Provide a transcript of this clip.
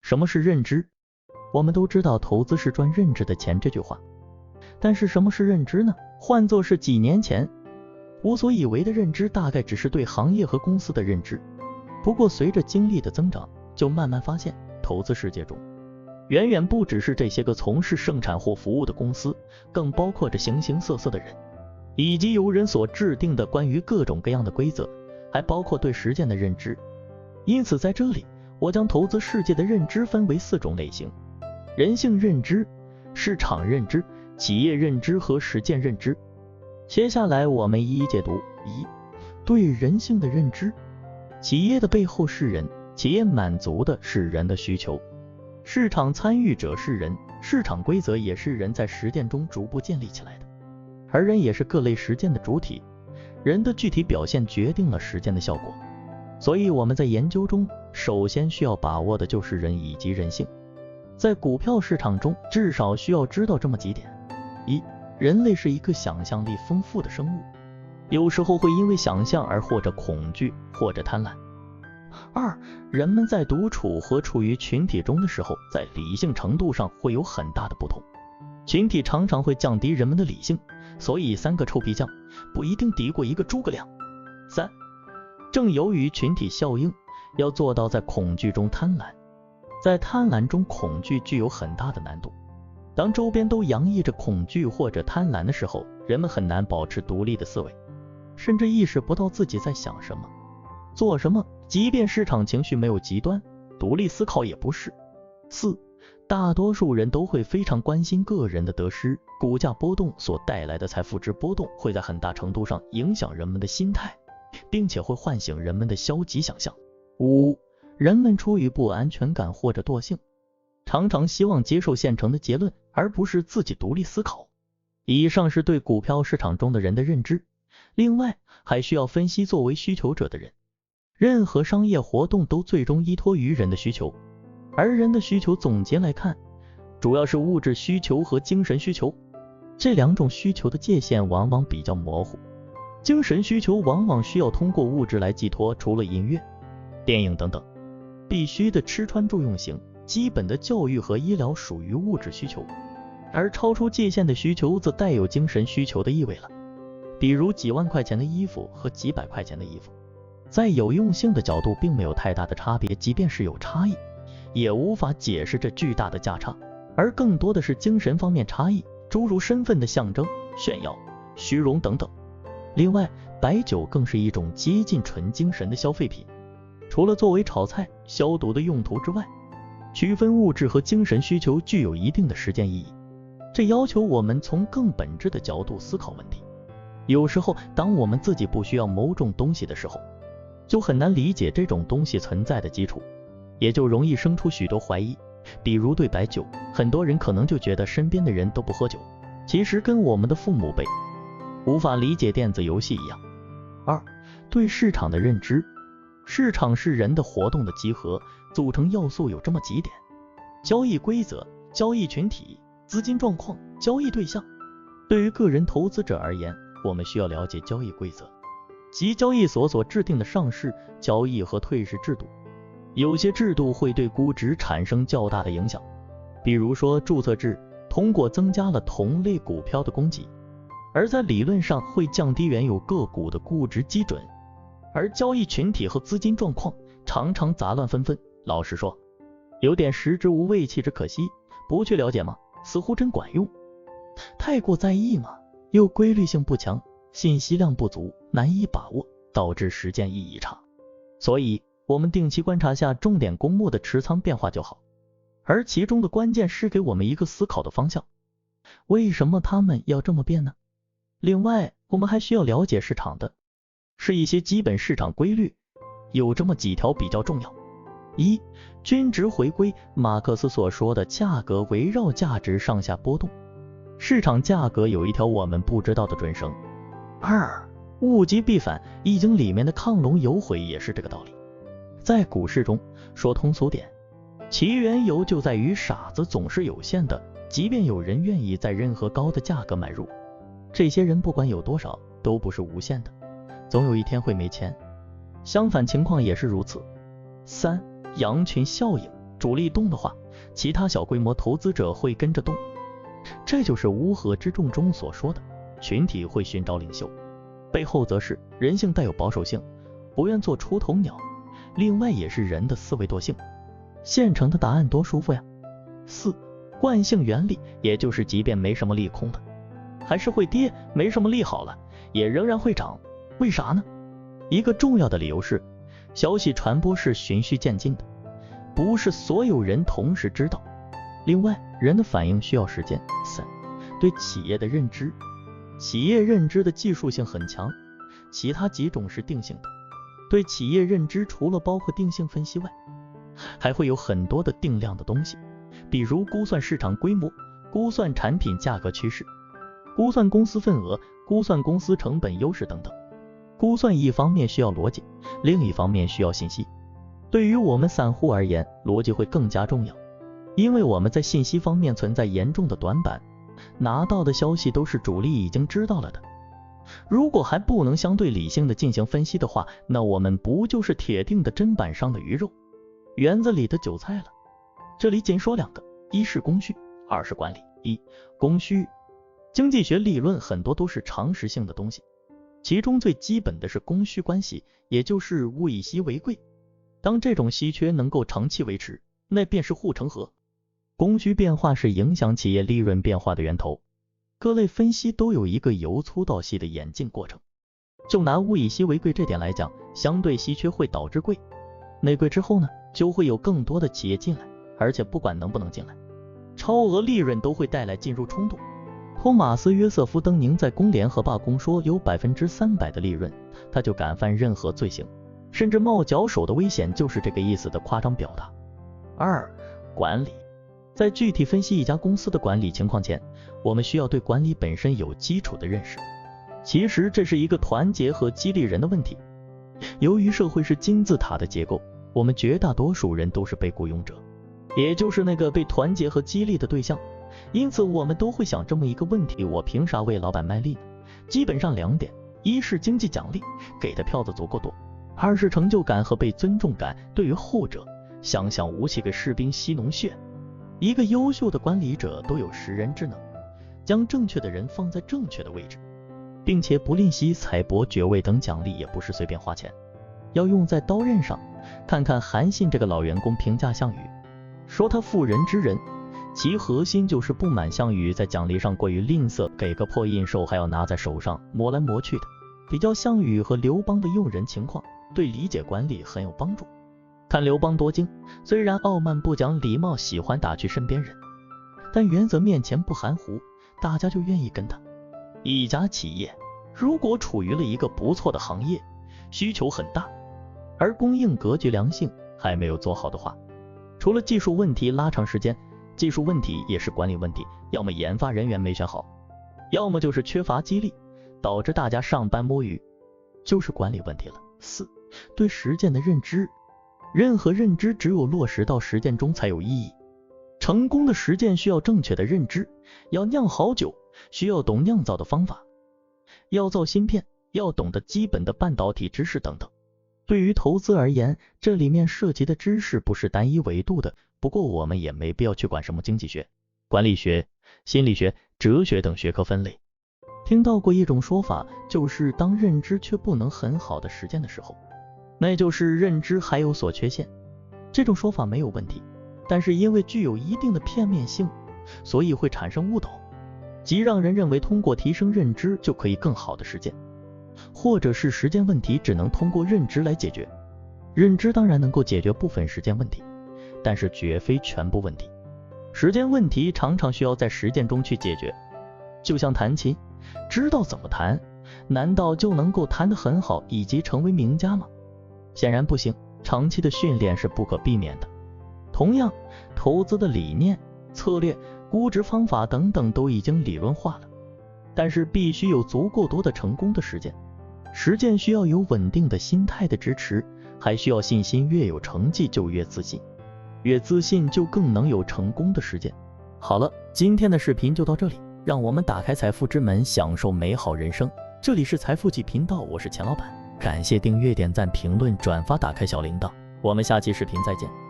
什么是认知？我们都知道投资是赚认知的钱这句话，但是什么是认知呢？换作是几年前我所以为的认知，大概只是对行业和公司的认知。不过随着经历的增长，就慢慢发现投资世界中远远不只是这些个从事生产或服务的公司，更包括着形形色色的人，以及由人所制定的关于各种各样的规则，还包括对实践的认知。因此在这里我将投资世界的认知分为4种类型：人性认知、市场认知、企业认知和实践认知。接下来我们一一解读。1. 对人性的认知。企业的背后是人，企业满足的是人的需求，市场参与者是人，市场规则也是人在实践中逐步建立起来的，而人也是各类实践的主体，人的具体表现决定了实践的效果。所以我们在研究中首先需要把握的就是人以及人性。在股票市场中至少需要知道这么几点。1. 人类是一个想象力丰富的生物，有时候会因为想象而或者恐惧或者贪婪。2. 人们在独处和处于群体中的时候，在理性程度上会有很大的不同，群体常常会降低人们的理性，所以3个臭皮匠不一定敌过1个诸葛亮。3. 正由于群体效应，要做到在恐惧中贪婪，在贪婪中恐惧具有很大的难度。当周边都洋溢着恐惧或者贪婪的时候，人们很难保持独立的思维，甚至意识不到自己在想什么做什么，即便市场情绪没有极端，独立思考也不是。4. 大多数人都会非常关心个人的得失，股价波动所带来的财富值波动会在很大程度上影响人们的心态，并且会唤醒人们的消极想象。5. 人们出于不安全感或者惰性，常常希望接受现成的结论，而不是自己独立思考。以上是对股票市场中的人的认知，另外还需要分析作为需求者的人。任何商业活动都最终依托于人的需求，而人的需求总结来看，主要是物质需求和精神需求。这2种需求的界限往往比较模糊，精神需求往往需要通过物质来寄托，除了音乐、电影等等必须的吃穿住用行，基本的教育和医疗属于物质需求，而超出界限的需求则带有精神需求的意味了，比如几万块钱的衣服和几百块钱的衣服，在有用性的角度并没有太大的差别，即便是有差异，也无法解释这巨大的价差，而更多的是精神方面差异，诸如身份的象征、炫耀、虚荣等等。另外，白酒更是一种接近纯精神的消费品，除了作为炒菜、消毒的用途之外，区分物质和精神需求具有一定的实践意义，这要求我们从更本质的角度思考问题。有时候当我们自己不需要某种东西的时候，就很难理解这种东西存在的基础，也就容易生出许多怀疑。比如对白酒，很多人可能就觉得身边的人都不喝酒，其实跟我们的父母辈无法理解电子游戏一样。2. 对市场的认知。市场是人的活动的集合，组成要素有这么几点：交易规则、交易群体、资金状况、交易对象。对于个人投资者而言，我们需要了解交易规则，即交易所制定的上市、交易和退市制度。有些制度会对估值产生较大的影响，比如说注册制通过增加了同类股票的供给，而在理论上会降低原有个股的估值基准。而交易群体和资金状况常常杂乱纷纷，老实说有点食之无味弃之可惜，不去了解吗？似乎真管用。太过在意吗？又规律性不强，信息量不足，难以把握，导致实践意义差。所以我们定期观察下重点公募的持仓变化就好，而其中的关键是给我们一个思考的方向，为什么他们要这么变呢？另外我们还需要了解市场的是一些基本市场规律，有这么几条比较重要。1. 均值回归，马克思所说的价格围绕价值上下波动，市场价格有一条我们不知道的准绳。2. 物极必反，易经里面的亢龙有悔也是这个道理。在股市中说通俗点，其缘由就在于傻子总是有限的，即便有人愿意在任何高的价格买入，这些人不管有多少都不是无限的，总有一天会没钱，相反情况也是如此。3. 羊群效应，主力动的话，其他小规模投资者会跟着动。这就是乌合之众中所说的群体会寻找领袖，背后则是人性带有保守性，不愿做出头鸟，另外也是人的思维惰性。现成的答案多舒服呀。4. 惯性原理，也就是即便没什么利空的，还是会跌，没什么利好了，也仍然会涨。为啥呢？一个重要的理由是，消息传播是循序渐进的，不是所有人同时知道。另外，人的反应需要时间。3. 对企业的认知，企业认知的技术性很强，其他几种是定性的。对企业认知除了包括定性分析外，还会有很多的定量的东西，比如估算市场规模，估算产品价格趋势，估算公司份额，估算公司成本优势等等。估算一方面需要逻辑，另一方面需要信息。对于我们散户而言，逻辑会更加重要，因为我们在信息方面存在严重的短板，拿到的消息都是主力已经知道了的。如果还不能相对理性的进行分析的话，那我们不就是铁定的砧板上的鱼肉，园子里的韭菜了。这里仅说2个，一是供需，二是管理。供需，经济学理论很多都是常识性的东西，其中最基本的是供需关系，也就是物以稀为贵。当这种稀缺能够长期维持，那便是护城河。供需变化是影响企业利润变化的源头，各类分析都有一个由粗到细的演进过程。就拿物以稀为贵这点来讲，相对稀缺会导致贵，内贵之后呢，就会有更多的企业进来，而且不管能不能进来，超额利润都会带来进入冲动。托马斯·约瑟夫·登宁在公联合罢工说有300%的利润，他就敢犯任何罪行，甚至冒脚手的危险，就是这个意思的夸张表达。2. 管理，在具体分析一家公司的管理情况前，我们需要对管理本身有基础的认识。其实这是一个团结和激励人的问题。由于社会是金字塔的结构，我们绝大多数人都是被雇佣者，也就是那个被团结和激励的对象。因此我们都会想这么一个问题，我凭啥为老板卖力呢？基本上2点，一是经济奖励，给的票子足够多；二是成就感和被尊重感。对于后者，想想武器给士兵吸脓血。一个优秀的管理者都有识人之能，将正确的人放在正确的位置，并且不吝惜采帛爵位等奖励，也不是随便花钱，要用在刀刃上。看看韩信这个老员工评价项羽，说他妇人之仁，其核心就是不满项羽在奖励上过于吝啬，给个破印绶还要拿在手上磨来磨去的。比较项羽和刘邦的用人情况，对理解管理很有帮助。看刘邦多精，虽然傲慢不讲礼貌，喜欢打趣身边人，但原则面前不含糊，大家就愿意跟他。一家企业如果处于了一个不错的行业，需求很大，而供应格局良性还没有做好的话，除了技术问题拉长时间，技术问题也是管理问题，要么研发人员没选好，要么就是缺乏激励，导致大家上班摸鱼，就是管理问题了。4. 对实践的认知，任何认知只有落实到实践中才有意义。成功的实践需要正确的认知，要酿好酒，需要懂酿造的方法，要造芯片，要懂得基本的半导体知识等等。对于投资而言，这里面涉及的知识不是单一维度的，不过我们也没必要去管什么经济学、管理学、心理学、哲学等学科分类。听到过一种说法，就是当认知却不能很好的实践的时候，那就是认知还有所缺陷。这种说法没有问题，但是因为具有一定的片面性，所以会产生误导，即让人认为通过提升认知就可以更好的实践，或者是实践问题只能通过认知来解决。认知当然能够解决部分实践问题，但是绝非全部问题。实践问题常常需要在实践中去解决。就像弹琴，知道怎么弹，难道就能够弹得很好以及成为名家吗？显然不行，长期的训练是不可避免的。同样，投资的理念、策略、估值方法等等都已经理论化了，但是必须有足够多的成功的实践。实践需要有稳定的心态的支持，还需要信心，越有成绩就越自信，越自信就更能有成功的实践。好了，今天的视频就到这里，让我们打开财富之门，享受美好人生。这里是财富记频道，我是钱老板，感谢订阅、点赞、评论、转发，打开小铃铛，我们下期视频再见。